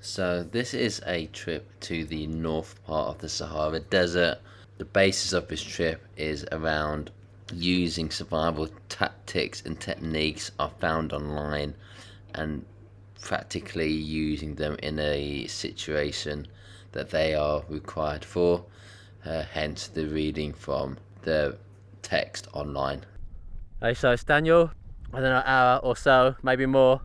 So this is a trip to the north part of the Sahara Desert. The basis of this trip is around using survival tactics and techniques are found online and practically using them in a situation that they are required for, hence the reading from the text online. Hey, so it's Daniel, I don't know, an hour or so, maybe more.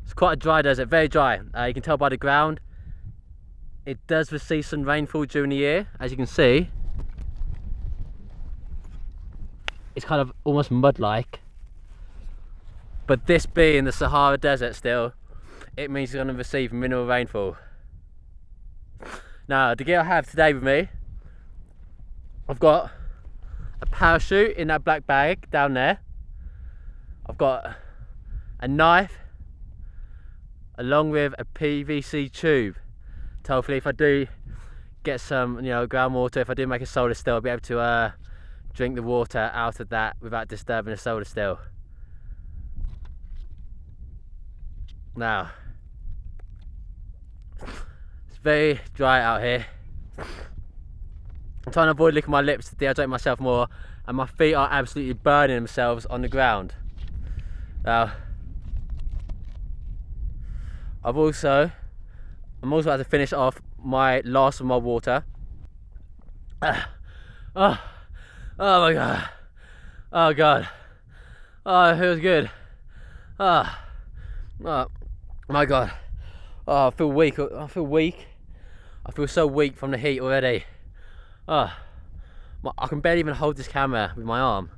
It's quite a dry desert, very dry. You can tell by the ground. It does receive some rainfall during the year, as you can see. It's kind of almost mud-like. But this being the Sahara Desert still, it means it's going to receive minimal rainfall. Now, the gear I have today with me, I've got a parachute in that black bag down there. I've got a knife along with a PVC tube. So hopefully if I do get some, groundwater, if I do make a solar still, I'll be able to drink the water out of that without disturbing the solar still. Now, it's very dry out here. I'm trying to avoid licking my lips to dehydrate myself more, and my feet are absolutely burning themselves on the ground. Now, I'm also about to finish off my last of my water. Oh my god. Oh god. Oh, it feels good. Oh my god. Oh, I feel weak. I feel so weak from the heat already. I can barely even hold this camera with my arm.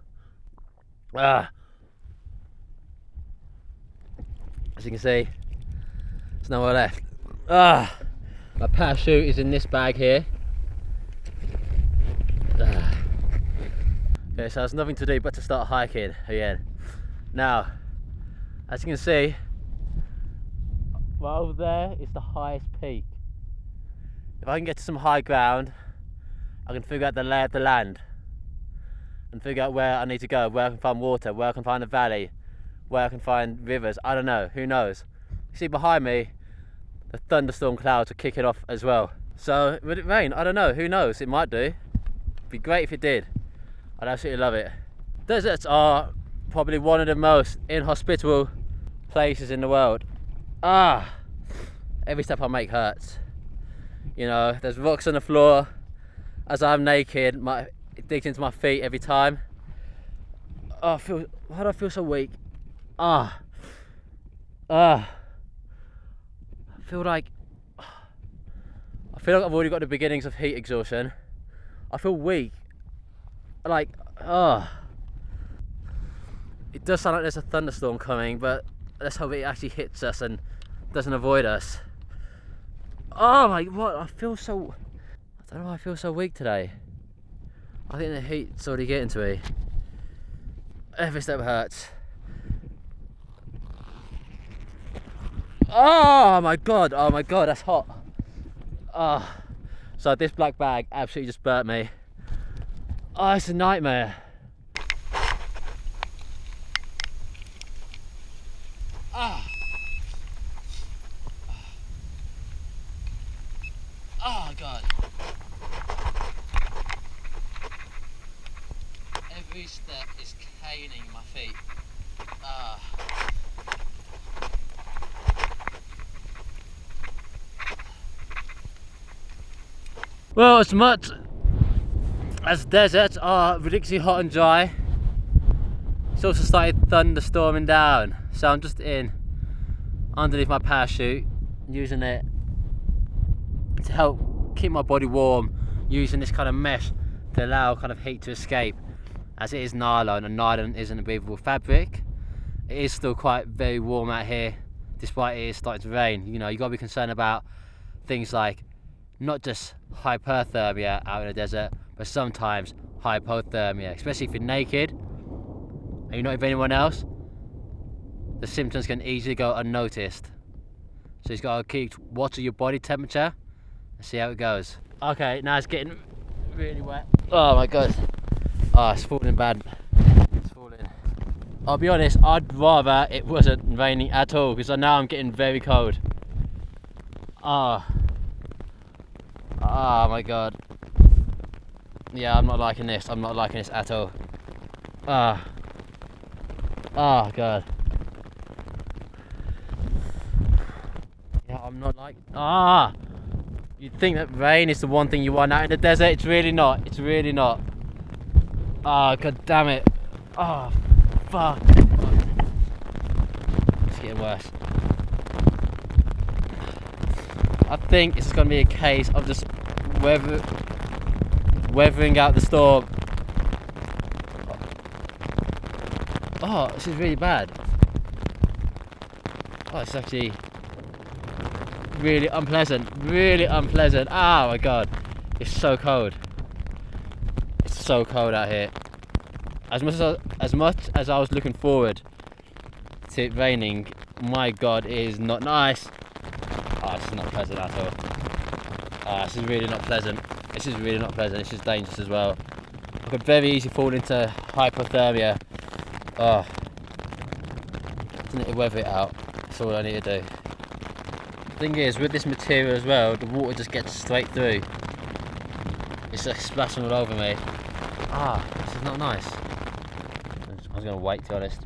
As you can see, there's nowhere left. My parachute is in this bag here. Okay, so there's nothing to do but to start hiking again. Now, as you can see, right over there is the highest peak. If I can get to some high ground, I can figure out the lay of the land and figure out where I need to go, where I can find water, where I can find a valley, where I can find rivers. I don't know, who knows. You see behind me, the thunderstorm clouds are kicking off as well. So would it rain? I don't know, who knows, it might do. It'd be great if it did. I'd absolutely love it. Deserts are probably one of the most inhospitable places in the world. Every step I make hurts. There's rocks on the floor. As I'm naked, it digs into my feet every time. Why do I feel so weak? I feel like I've already got the beginnings of heat exhaustion. I feel weak. It does sound like there's a thunderstorm coming, but let's hope it actually hits us and doesn't avoid us. What? I don't know why I feel so weak today. I think the heat's already getting to me. Every step hurts. Oh my god, that's hot. So this black bag absolutely just burnt me. It's a nightmare. Oh god. Every step is caning my feet. Well, as much as deserts are ridiculously hot and dry, it's also started thunderstorming down. So I'm just underneath my parachute, using it to help keep my body warm, using this kind of mesh to allow kind of heat to escape, as it is nylon, and nylon isn't a breathable fabric. It is still quite very warm out here, despite it is starting to rain. You got to be concerned about things like not just hyperthermia out in the desert, but sometimes hypothermia, especially if you're naked and you're not with anyone else. The symptoms can easily go unnoticed, so you've got to keep watch your body temperature and see how it goes. Okay, now it's getting really wet. Oh my god. It's falling bad. It's falling. I'll be honest, I'd rather it wasn't raining at all, because now I'm getting very cold. Oh my god. Yeah, I'm not liking this. I'm not liking this at all. Oh god. Yeah, I'm not like. You'd think that rain is the one thing you want out in the desert. It's really not. It's really not. Oh god damn it. Oh fuck. It's getting worse. I think it's going to be a case of just weathering out the storm. Oh, this is really bad. Oh, it's actually really unpleasant. Really unpleasant. Oh my god. It's so cold. It's so cold out here. As much as I was looking forward to it raining, my god, it is not nice. Oh, this is not pleasant at all. Oh, this is really not pleasant. This is really not pleasant. This is dangerous as well. I could very easily fall into hypothermia. Oh, just need to weather it out. That's all I need to do. The thing is, with this material as well, the water just gets straight through. It's like splashing all over me. This is not nice. I was going to wait, to be honest.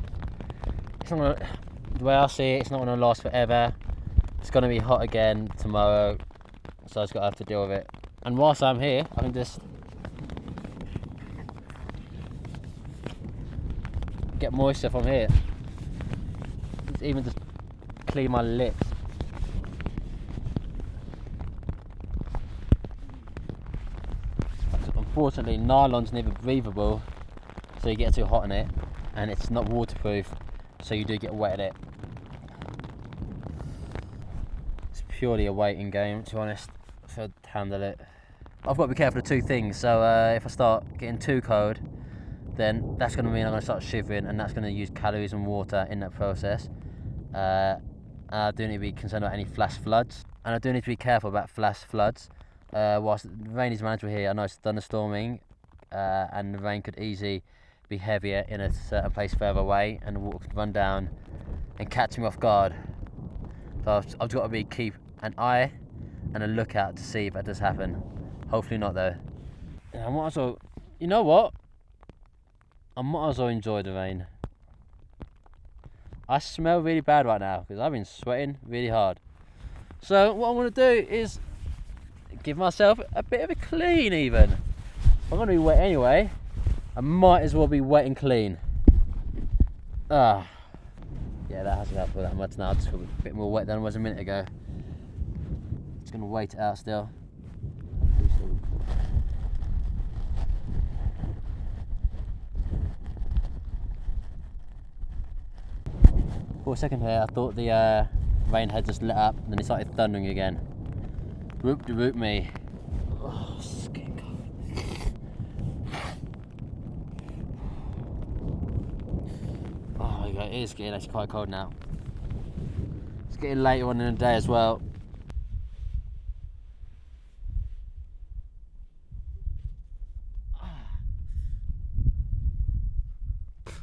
It's not gonna, the way I see it, it's not going to last forever. It's going to be hot again tomorrow, so I just got to have to deal with it. And whilst I'm here, I can just get moisture from here. It's even just clean my lips. Unfortunately, nylon's never breathable, so you get too hot in it, and it's not waterproof, so you do get wet in it. It's purely a waiting game, to be honest, to handle it. I've got to be careful of two things. So if I start getting too cold, then that's going to mean I'm going to start shivering, and that's going to use calories and water in that process. And I do need to be concerned about any flash floods, and I do need to be careful about flash floods. Whilst the rain is manageable here, I know it's thunderstorming, and the rain could easily be heavier in a certain place further away, and the water could run down and catch me off guard. So I've got to keep an eye and a lookout to see if that does happen. Hopefully not though. I might as well, you know what? I might as well enjoy the rain. I smell really bad right now because I've been sweating really hard. So what I'm going to do is give myself a bit of a clean even. If I'm going to be wet anyway, I might as well be wet and clean. Yeah, that hasn't helped that much now. I just feel a bit more wet than I was a minute ago. Just going to wait it out still. For a second here, I thought the rain had just let up, and then it started thundering again. Whoop-de-whoop me. Oh, it's getting cold. Oh my god, it is getting actually quite cold now. It's getting later on in the day as well.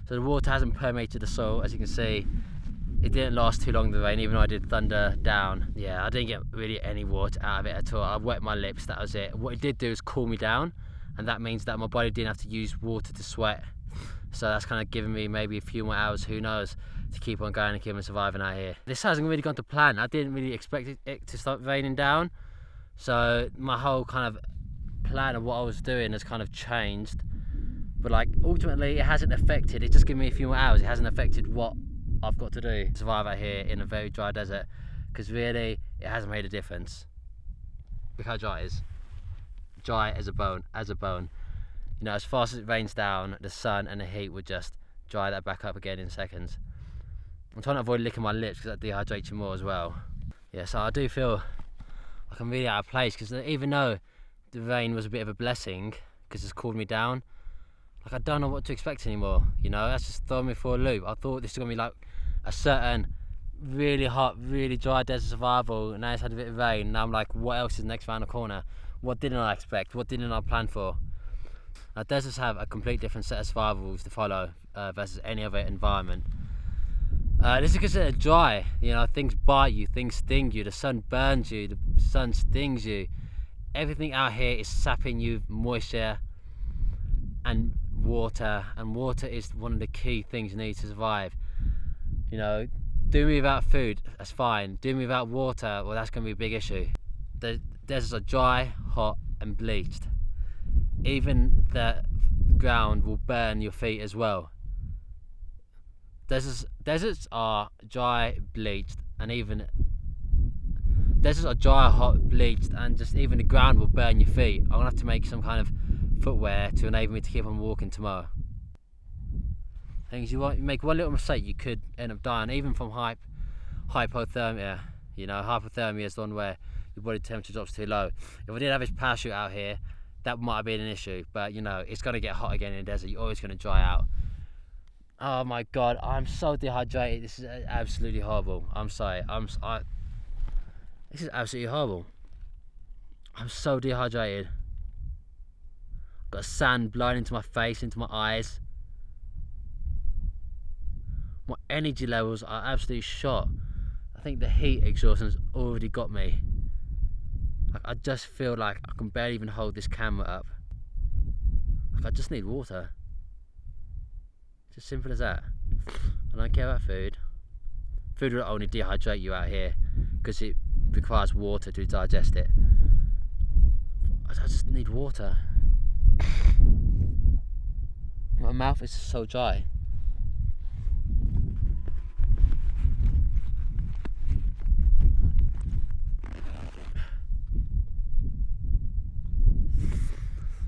So the water hasn't permeated the soil, as you can see. It didn't last too long, the rain, even though I did thunder down. Yeah, I didn't get really any water out of it at all. I wet my lips, that was it. What it did do is cool me down, and that means that my body didn't have to use water to sweat. So that's kind of given me maybe a few more hours, who knows, to keep on going and keep on surviving out here. This hasn't really gone to plan. I didn't really expect it to start raining down. So my whole kind of plan of what I was doing has kind of changed. But like, ultimately it hasn't affected, it's just given me a few more hours. It hasn't affected what I've got to do to survive out here in a very dry desert, because really it hasn't made a difference. Look how dry it is. Dry as a bone, You know, as fast as it rains down, the sun and the heat would just dry that back up again in seconds. I'm trying to avoid licking my lips because that dehydrates you more as well. Yeah, so I do feel like I'm really out of place, because even though the rain was a bit of a blessing because it's cooled me down, like I don't know what to expect anymore, you know. That's just throwing me for a loop. I thought this was gonna be like a certain really hot, really dry desert survival, and now it's had a bit of rain. Now I'm like, what else is next round the corner? What didn't I expect? What didn't I plan for? Now, deserts have a complete different set of survival rules to follow versus any other environment. This is considered dry. You know, things bite you, things sting you, the sun burns you, the sun stings you. Everything out here is sapping you moisture and water is one of the key things you need to survive. You know, do me without food, that's fine. Do me without water, well, that's going to be a big issue. The deserts are dry, hot and bleached. Even the ground will burn your feet as well. Deserts are dry, bleached, and even deserts are dry, hot, bleached, and just even the ground will burn your feet. I'm gonna have to make some kind of footwear to enable me to keep on walking tomorrow. Things you make one little mistake, you could end up dying, even from hypothermia. You know, hypothermia is the one where your body temperature drops too low. If I did have this parachute out here, that might have been an issue, but you know, it's gonna get hot again in the desert. You're always gonna dry out. Oh my god, I'm so dehydrated. This is absolutely horrible. I'm sorry. This is absolutely horrible. I'm so dehydrated. Got sand blowing into my face, into my eyes. My energy levels are absolutely shot. I think the heat exhaustion's already got me. Like, I just feel like I can barely even hold this camera up. Like, I just need water. It's as simple as that. I don't care about food. Food will only dehydrate you out here because it requires water to digest it. I just need water. My mouth is so dry.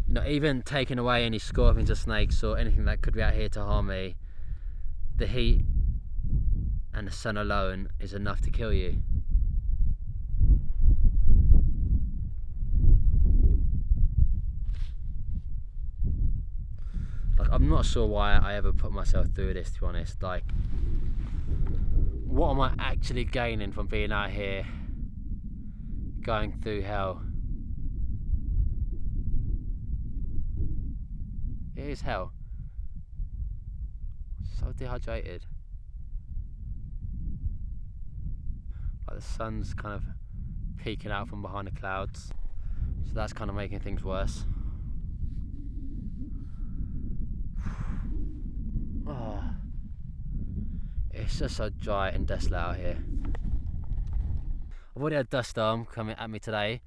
You know, even taking away any scorpions or snakes or anything that could be out here to harm me, the heat and the sun alone is enough to kill you. Like, I'm not sure why I ever put myself through this, to be honest. Like, what am I actually gaining from being out here going through hell? It is hell. So dehydrated. Like, the sun's kind of peeking out from behind the clouds, so that's kind of making things worse. Oh, it's just so dry and desolate out here. I've already had a dust storm coming at me today,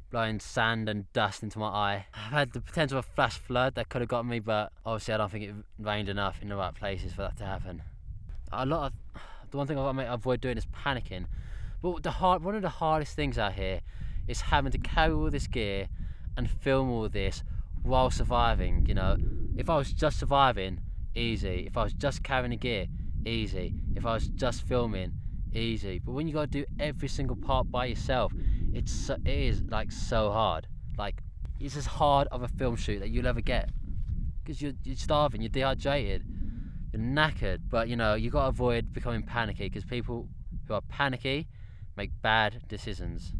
blowing sand and dust into my eye. I've had the potential of a flash flood that could have got me, but obviously I don't think it rained enough in the right places for that to happen. The one thing I've got to avoid doing is panicking. But one of the hardest things out here is having to carry all this gear and film all this while surviving. You know, if I was just surviving, easy. If I was just carrying the gear, easy. If I was just filming, easy. But when you got to do every single part by yourself, it is like so hard. Like, it's as hard of a film shoot that you'll ever get, because you're starving, you're dehydrated, you're knackered. But you know, you got to avoid becoming panicky, because people who are panicky make bad decisions,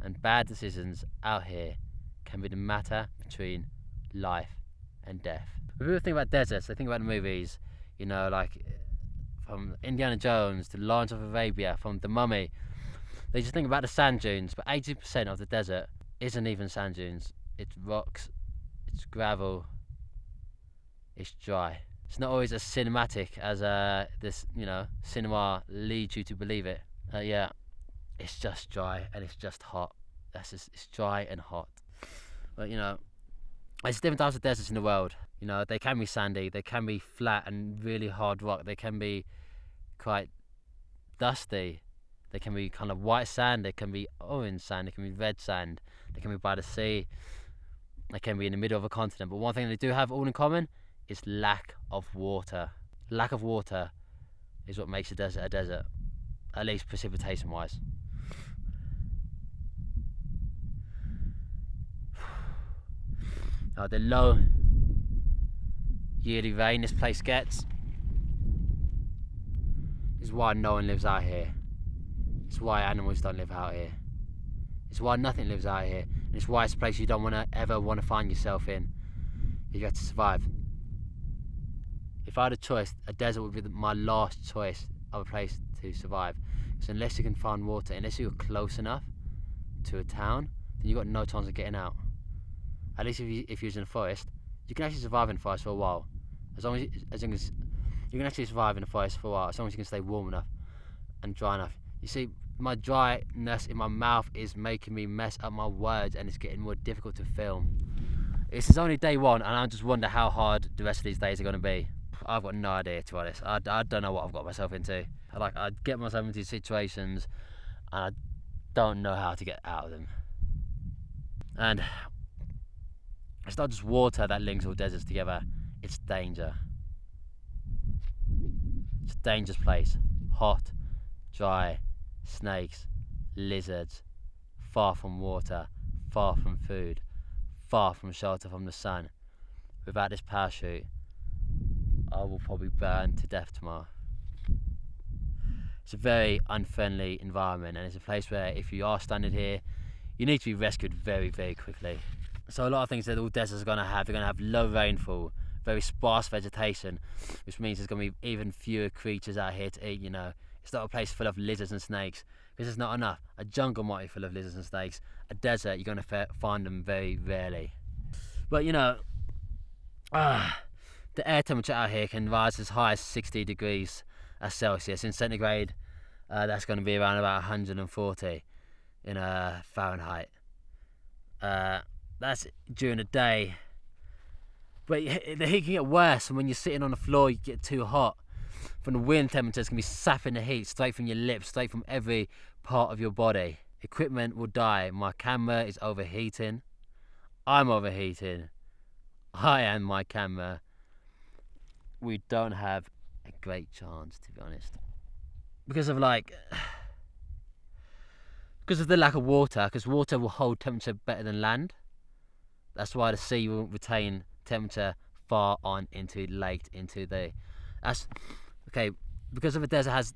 and bad decisions out here can be the matter between life and death. When people think about deserts, they think about the movies, you know, like from Indiana Jones to Lawrence of Arabia, from The Mummy. They just think about the sand dunes, but 80% of the desert isn't even sand dunes. It's rocks, it's gravel, it's dry. It's not always as cinematic as this, you know, cinema leads you to believe it. Yeah, it's just dry and it's just hot. It's dry and hot. But you know, there's different types of deserts in the world. You know, they can be sandy, they can be flat and really hard rock, they can be quite dusty. They can be kind of white sand, they can be orange sand, they can be red sand, they can be by the sea, they can be in the middle of a continent. But one thing they do have all in common is lack of water. Lack of water is what makes a desert, at least precipitation wise. The low yearly rain this place gets is why no one lives out here. It's why animals don't live out here. It's why nothing lives out here. And it's why it's a place you don't ever want to find yourself in. You have to survive. If I had a choice, a desert would be my last choice of a place to survive. So unless you can find water, unless you're close enough to a town, then you've got no chance of getting out. At least if you're in a forest, you can actually survive in the forest for a while. As long as you can actually survive in the forest for a while, as long as you can stay warm enough and dry enough. You see, my dryness in my mouth is making me mess up my words, and it's getting more difficult to film. This is only day one, and I just wonder how hard the rest of these days are going to be. I've got no idea, to be honest. I don't know what I've got myself into. I get myself into situations, and I don't know how to get out of them. And it's not just water that links all deserts together, it's danger. It's a dangerous place. Hot, dry, snakes, lizards, far from water, far from food, far from shelter from the sun. Without this parachute, I will probably burn to death tomorrow. It's a very unfriendly environment, and it's a place where if you are stranded here, you need to be rescued very, very quickly. So a lot of things that all deserts are going to have, they're going to have low rainfall, very sparse vegetation, which means there's going to be even fewer creatures out here to eat, you know. It's not a place full of lizards and snakes, because it's not enough. A jungle might be full of lizards and snakes. A desert, you're going to find them very rarely. But you know, the air temperature out here can rise as high as 60 degrees Celsius. In centigrade, that's going to be around about 140 in Fahrenheit. That's during the day. But the heat can get worse, and when you're sitting on the floor, you get too hot. From the wind, temperatures can be sapping the heat straight from your lips, straight from every part of your body. Equipment will die. My camera is overheating. I'm overheating. I and my camera. We don't have a great chance, to be honest. Because of the lack of water, because water will hold temperature better than land. That's why the sea will retain temperature far on into late into the. That's okay. Because the desert has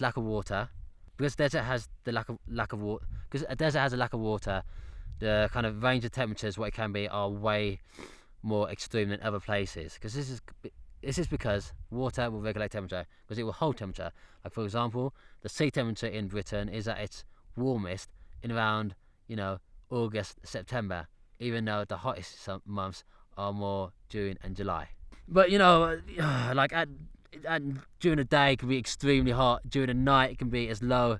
lack of water. Because desert has the lack of water. Because a desert has a lack of water. The kind of range of temperatures what it can be are way more extreme than other places. Because this is because water will regulate temperature, because it will hold temperature. Like for example, the sea temperature in Britain is at its warmest in around, August, September, even though the hottest months are more June and July. But during the day it can be extremely hot. During the night it can be as low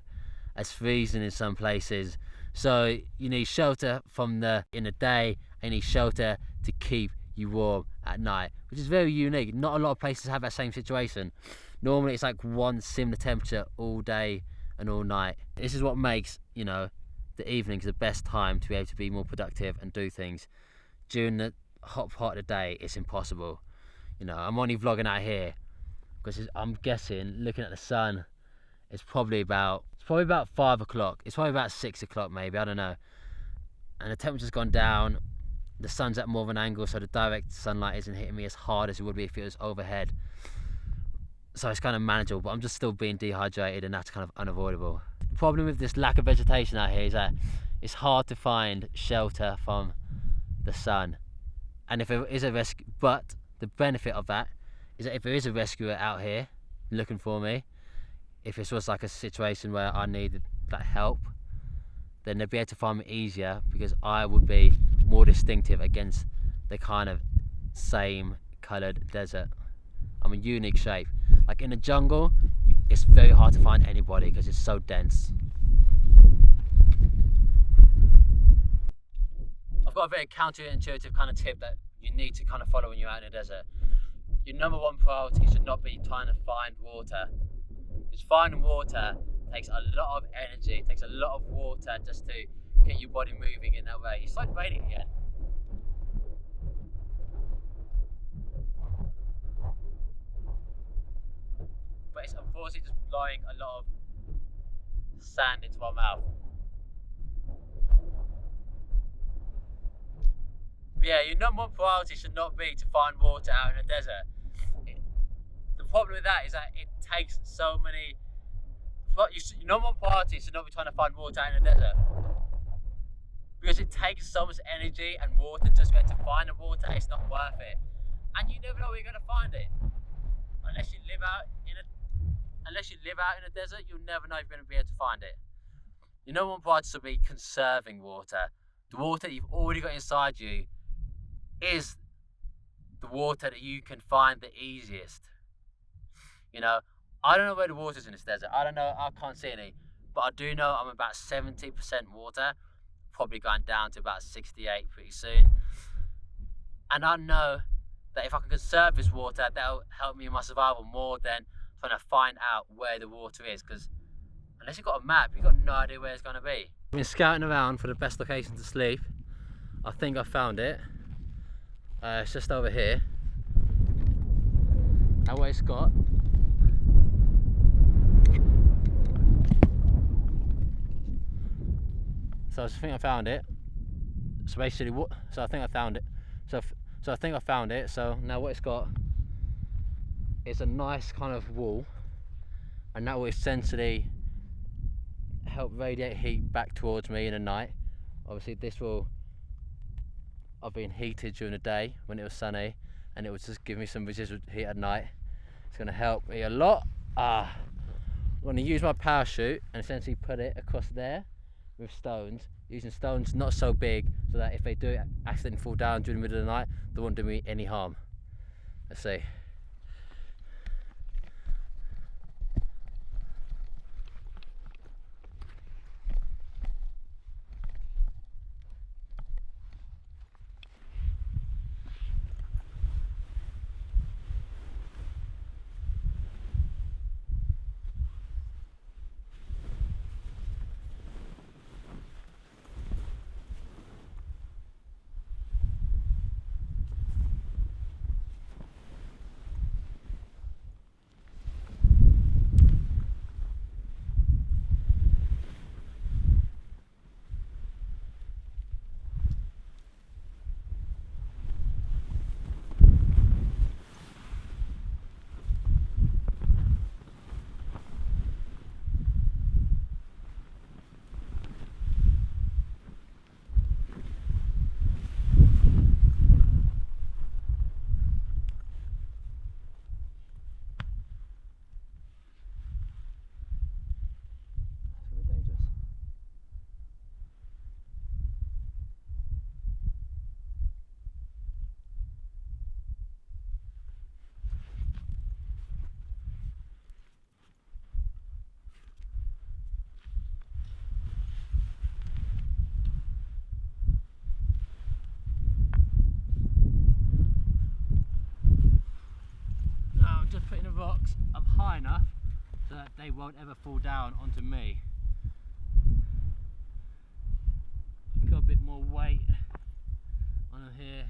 as freezing in some places. So you need shelter in the day, and you need shelter to keep you warm at night, which is very unique. Not a lot of places have that same situation. Normally it's like one similar temperature all day and all night. This is what makes, the evenings the best time to be able to be more productive and do things. During the hot part of the day, it's impossible. I'm only vlogging out here because I'm guessing, looking at the sun, it's probably about 5 o'clock. It's probably about 6 o'clock maybe, I don't know. And the temperature's gone down. The sun's at more of an angle, so the direct sunlight isn't hitting me as hard as it would be if it was overhead. So it's kind of manageable, but I'm just still being dehydrated, and that's kind of unavoidable. The problem with this lack of vegetation out here is that it's hard to find shelter from the sun. And if there is a rescue, but the benefit of that is that if there is a rescuer out here looking for me, if this was like a situation where I needed help, then they'd be able to find me easier, because I would be more distinctive against the kind of same coloured desert. I'm a unique shape. Like in the jungle, it's very hard to find anybody because it's so dense. I've got a very counterintuitive kind of tip that you need to kind of follow when you're out in the desert. Your number one priority should not be trying to find water, because finding water takes a lot of energy, it takes a lot of water just to get your body moving in that way. It's like raining again. But it's unfortunately just blowing a lot of sand into my mouth. But yeah, your number one priority should not be to find water out in the desert. The problem with that is that it takes so many. Your number one priority should not be trying to find water out in the desert. because it takes so much energy and water just to find the water. It's not worth it, and you never know where you're going to find it unless you live out in a desert. You'll never know if you're going to be able to find it. Your number one priority should be conserving water. The water that you've already got inside you is the water that you can find the easiest. You know, I don't know where the water is in this desert. I don't know, I can't see any, but I do know I'm about 70% water, probably going down to about 68 pretty soon. And I know that if I can conserve this water, that'll help me in my survival more than trying to find out where the water is, because unless you've got a map, you've got no idea where it's going to be. I've been scouting around for the best location to sleep. I think I found it. It's just over here. Now what it's got, so I think I found it. So basically, I think I found it. So I think I found it. So now what it's got is a nice kind of wall, and that will essentially help radiate heat back towards me in the night. Obviously I've been heated during the day when it was sunny, and it will just give me some residual heat at night. It's going to help me a lot. I'm going to use my parachute and essentially put it across there with stones, using stones not so big so that if they do accidentally fall down during the middle of the night, they won't do me any harm. Let's see. Just putting the rocks up high enough so that they won't ever fall down onto me. Got a bit more weight on here.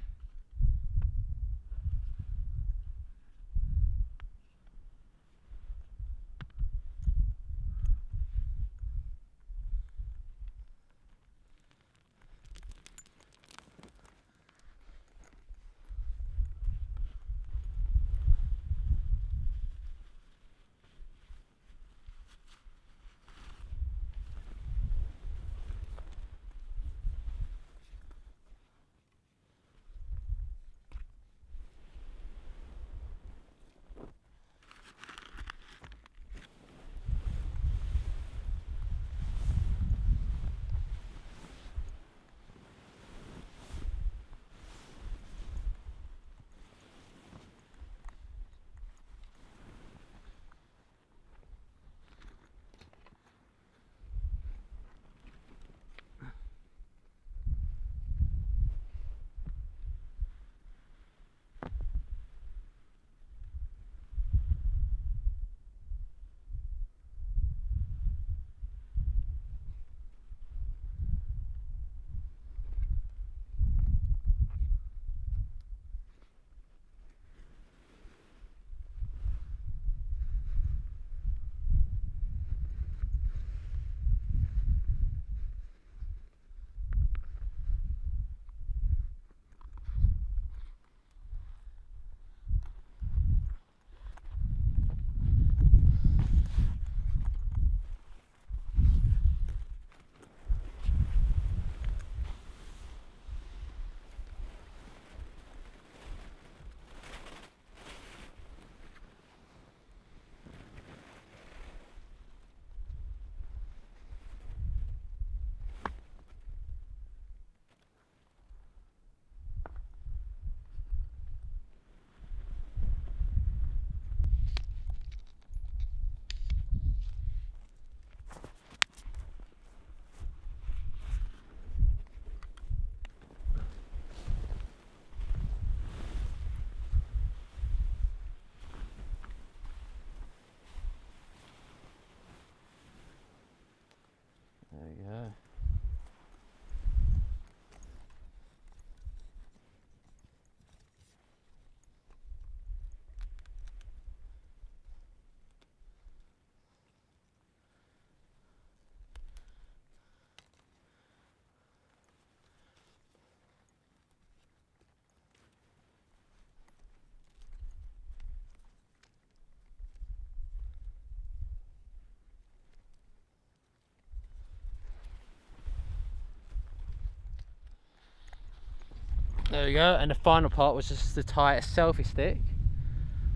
There we go, and the final part was just to tie a selfie stick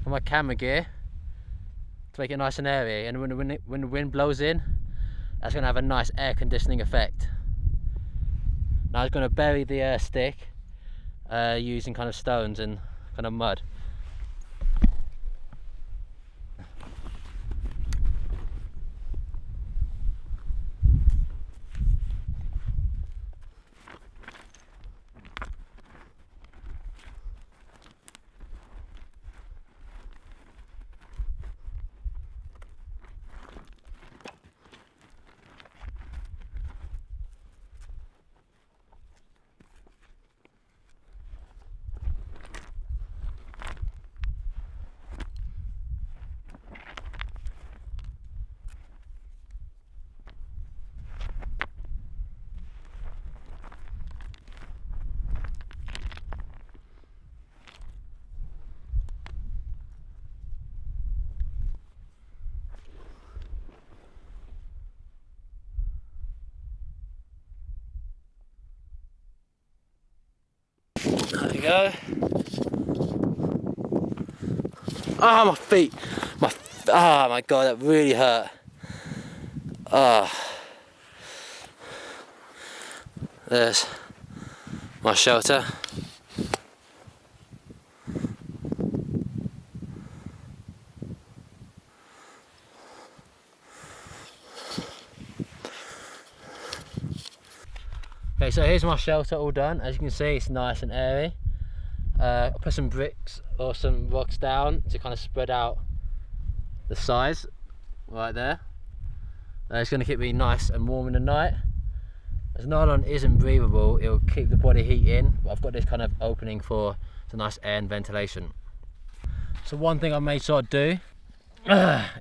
for my camera gear to make it nice and airy, and when the wind blows in, that's going to have a nice air conditioning effect. Now I'm going to bury the stick using kind of stones and kind of mud. There we go. Ah, my feet. Oh my god, that really hurt. There's my shelter. Okay, so here's my shelter all done. As you can see, it's nice and airy. I put some bricks or some rocks down to kind of spread out the size right there. It's going to keep me nice and warm in the night. As nylon isn't breathable, it'll keep the body heat in, but I've got this kind of opening for some nice air and ventilation. So one thing I made sure to do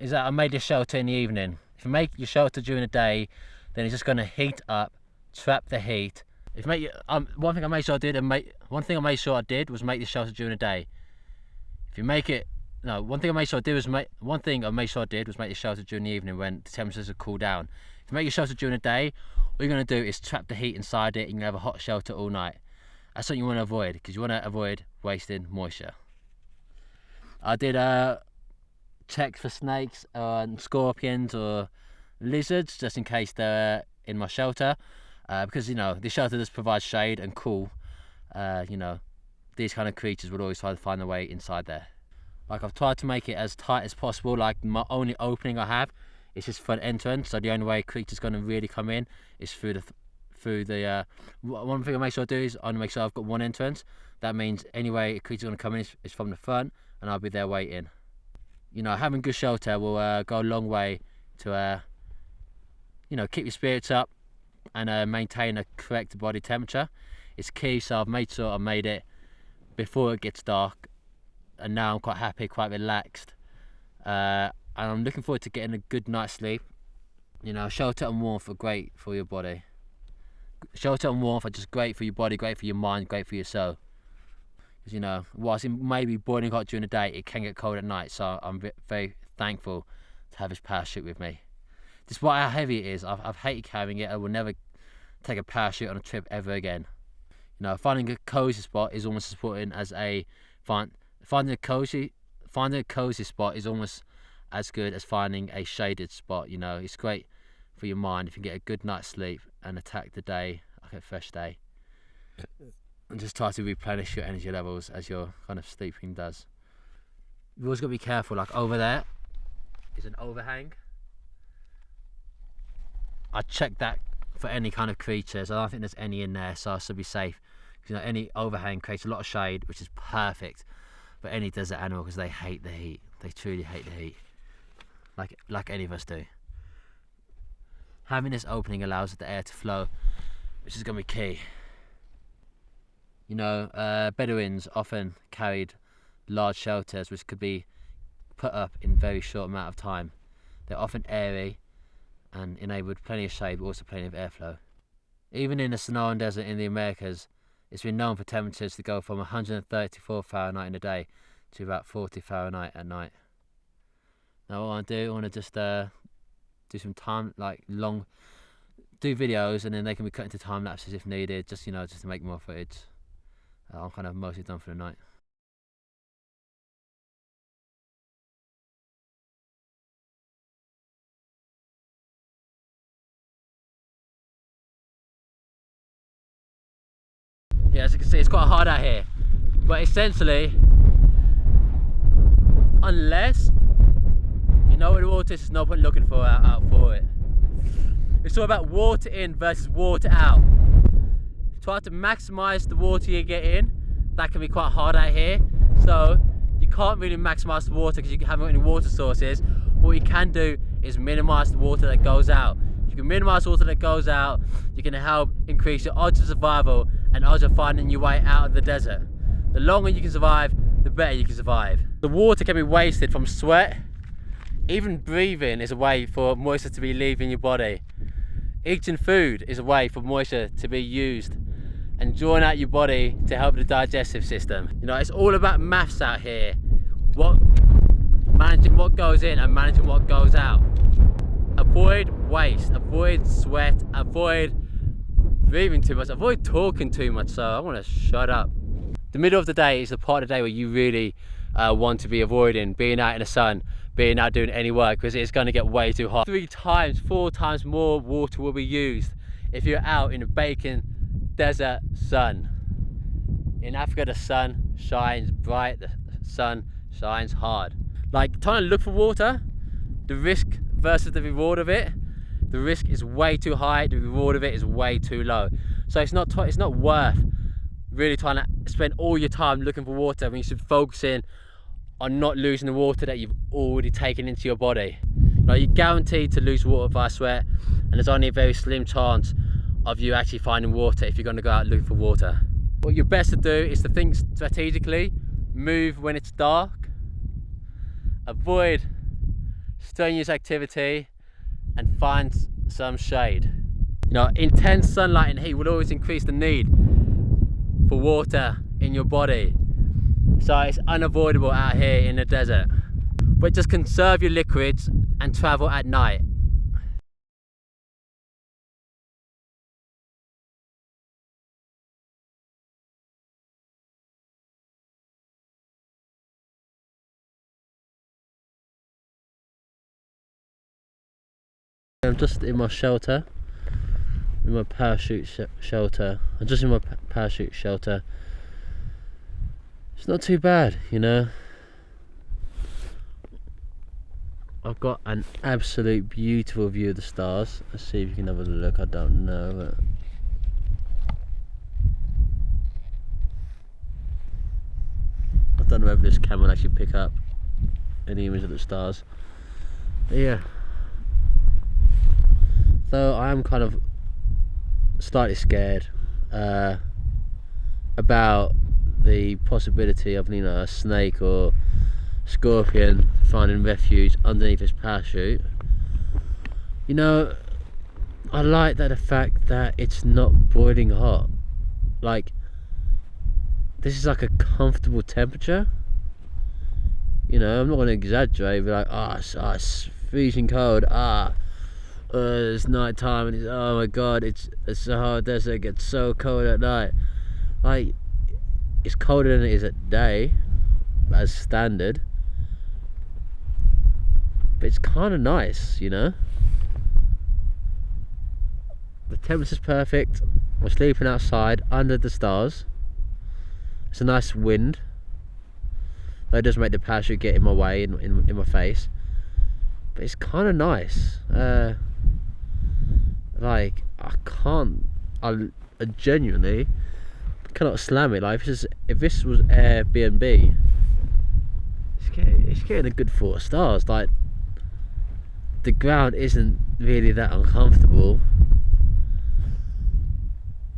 is that I made this shelter in the evening. If you make your shelter during the day, then it's just going to heat up, trap the heat. If you make one thing I made sure I did was make this shelter during the day. If you make it, no, one thing I made sure I did was make the shelter during the evening when the temperatures will cool down. If you make your shelter during the day, all you're going to do is trap the heat inside it, and you can have a hot shelter all night. That's something you want to avoid, because you want to avoid wasting moisture. I did check for snakes and scorpions or lizards just in case they're in my shelter. Because, you know, this shelter does provide shade and cool. You know, these kind of creatures would always try to find their way inside there. Like, I've tried to make it as tight as possible. Like, my only opening I have is this front entrance, so the only way creatures going to really come in is through the one thing I make sure I do is I make sure I've got one entrance. That means any way a creature's going to come in is from the front, and I'll be there waiting. You know, having good shelter will go a long way to you know, keep your spirits up and maintain a correct body temperature. It's key, so I've made sure I made it before it gets dark, and now I'm quite happy, quite relaxed, and I'm looking forward to getting a good night's sleep. You know, shelter and warmth are great for your body. Shelter and warmth are just great for your body, great for your mind, great for your soul. Because, you know, whilst it may be boiling hot during the day, it can get cold at night, so I'm very thankful to have this parachute with me. Despite how heavy it is, I've hated carrying it. I will never take a parachute on a trip ever again. You know, finding a cozy spot is almost as important as finding a cozy spot is almost as good as finding a shaded spot. You know, it's great for your mind if you get a good night's sleep and attack the day like a fresh day, and just try to replenish your energy levels as your kind of sleeping does. You've always got to be careful. Like, over there is an overhang. I checked that for any kind of creatures. I don't think there's any in there, so I should be safe. You know, any overhang creates a lot of shade, which is perfect for any desert animal, because they hate the heat. They truly hate the heat, like any of us do. Having this opening allows the air to flow, which is going to be key. You know, Bedouins often carried large shelters which could be put up in a very short amount of time. They're often airy and enabled plenty of shade, but also plenty of airflow. Even in the Saharan desert in the Americas, it's been known for temperatures to go from 134 Fahrenheit in the day to about 40 Fahrenheit at night. Now what I want to just do some time, do videos, and then they can be cut into time lapses if needed, just, you know, just to make more footage. I'm kind of mostly done for the night. Yeah, as you can see, it's quite hard out here. But essentially, unless you know where the water is, there's no point looking for out for it. It's all about water in versus water out. Try to maximize the water you get in. That can be quite hard out here. So you can't really maximize the water because you haven't got any water sources. But what you can do is minimize the water that goes out. You can minimize the water that goes out. You can help increase your odds of survival and odds of finding your way out of the desert. The longer you can survive, the better you can survive. The water can be wasted from sweat. Even breathing is a way for moisture to be leaving your body. Eating food is a way for moisture to be used and drawn out your body to help the digestive system. You know, it's all about maths out here. Managing what goes in and managing what goes out. Avoid waste, avoid sweat, avoid breathing too much, avoid talking too much. So I want to shut up. The middle of the day is the part of the day where you really want to be avoiding being out in the sun, being out doing any work, because it's going to get way too hot. 3 times, 4 times more water will be used if you're out in the baking desert sun. In Africa, the sun shines bright, the sun shines hard. Like trying to look for water, the risk versus the reward of it, the risk is way too high, the reward of it is way too low. So it's not worth really trying to spend all your time looking for water when you should focus in on not losing the water that you've already taken into your body. Like, you're guaranteed to lose water via sweat, and there's only a very slim chance of you actually finding water if you're going to go out looking for water. What you're best to do is to think strategically, move when it's dark, avoid strenuous activity, and find some shade. You know, intense sunlight and heat will always increase the need for water in your body. So it's unavoidable out here in the desert. But just conserve your liquids and travel at night. I'm just in my shelter, in my parachute shelter. I'm just in my parachute shelter. It's not too bad, you know. I've got an absolute beautiful view of the stars. Let's see if you can have a look. I don't know, but I don't know whether this camera will actually pick up any image of the stars. But yeah. So I am kind of slightly scared about the possibility of, you know, a snake or scorpion finding refuge underneath his parachute. You know, I like that the fact that it's not boiling hot. Like, this is like a comfortable temperature. You know, I'm not going to exaggerate, but like, it's freezing cold. It's night time and oh my god, it's Sahara desert. It gets so cold at night. Like, it's colder than it is at day, as standard. But it's kind of nice, you know. The temperature's perfect. We're sleeping outside under the stars. It's a nice wind. Though it does make the parachute get in my way, in my face. But it's kind of nice. Like, I genuinely cannot slam it. Like, if this was Airbnb, it's getting a good 4 stars. Like, the ground isn't really that uncomfortable.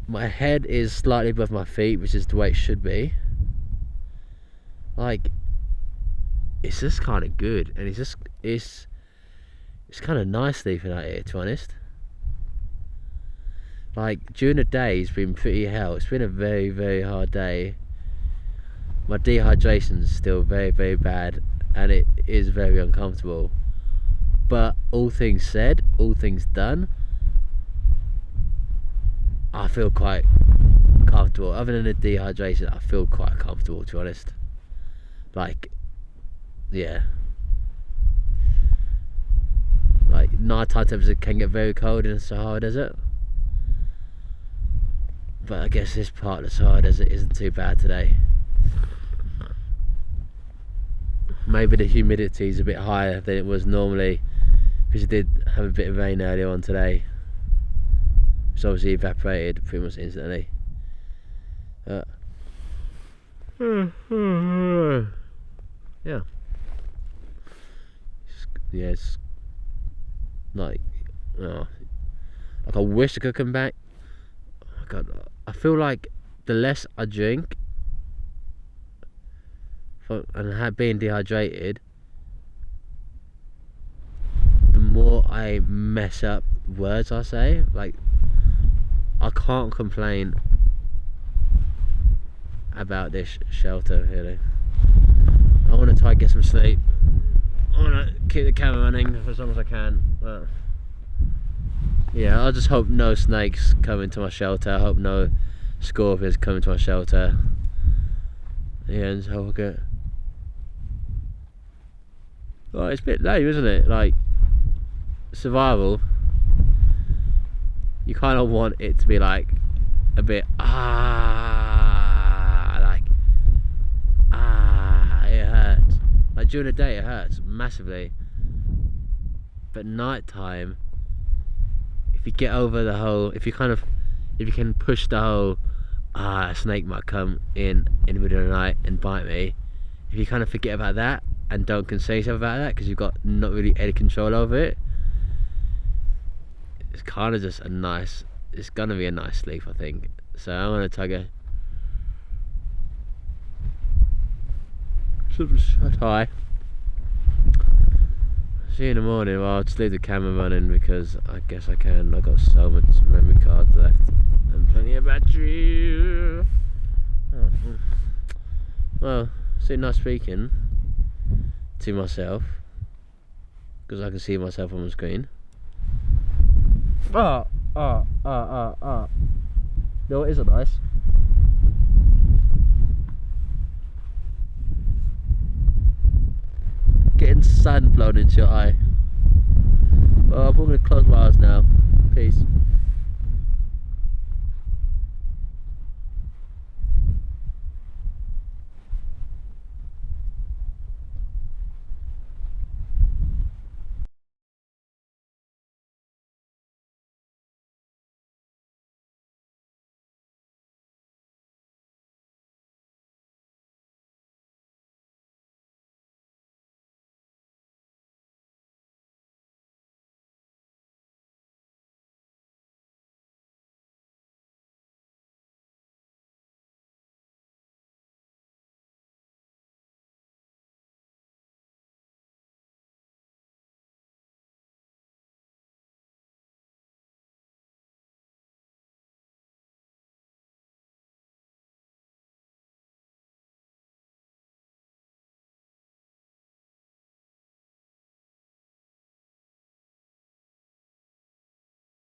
My head is slightly above my feet, which is the way it should be. Like, it's just kind of good, and it's kind of nice sleeping out here, to be honest. Like, during the day it's been pretty hell. It's been a very, very hard day. My dehydration is still very, very bad, and it is very uncomfortable. But all things said, all things done, I feel quite comfortable. Other than the dehydration, I feel quite comfortable, to be honest. Like, yeah. Like, nighttime temperature can get very cold in the Sahara Desert. But I guess this part of the Sahara Desert isn't too bad today. Maybe the humidity is a bit higher than it was normally, because it did have a bit of rain earlier on today, which obviously evaporated pretty much instantly. Yeah. Yeah, it's like, like I wish I could come back. Oh God, I feel like the less I drink and being dehydrated, the more I mess up words I say. Like, I can't complain about this shelter really. I want to try and get some sleep. I want to keep the camera running for as long as I can, but yeah, I just hope no snakes come into my shelter. I hope no scorpions come into my shelter. Yeah, and just hope I get... Well, it's a bit lame, isn't it? Like, survival, you kind of want it to be like a bit it hurts. Like during the day it hurts massively, but night time, if you get over the whole, if you can push the whole a snake might come in the middle of the night and bite me, if you kind of forget about that and don't concern yourself about that because you've got not really any control over it, it's kind of just a nice, it's gonna be a nice sleep, I think. So I'm gonna try shut high. See you in the morning. Well, I'll just leave the camera running because I guess I can. I've got so much memory cards left and plenty of battery. Well, it's nice speaking to myself because I can see myself on the screen. No, it isn't nice. Getting sand blown into your eye. Well, I'm going to close my eyes now. Peace.